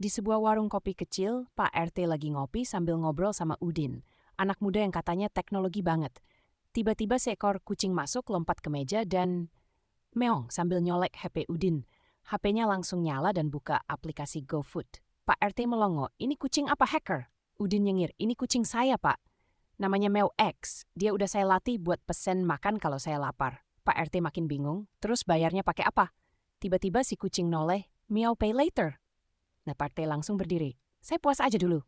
Di sebuah warung kopi kecil, Pak RT lagi ngopi sambil ngobrol sama Udin, anak muda yang katanya teknologi banget. Tiba-tiba seekor kucing masuk, lompat ke meja dan meong sambil nyolek HP Udin. HP-nya langsung nyala dan buka aplikasi GoFood. Pak RT melongo, ini kucing apa hacker? Udin nyengir, ini kucing saya, Pak. Namanya Meow X. Dia udah saya latih buat pesen makan kalau saya lapar. Pak RT makin bingung, terus bayarnya pakai apa? Tiba-tiba si kucing noleh, Meow Pay Later. Nah, Pak RT langsung berdiri. Saya puas aja dulu.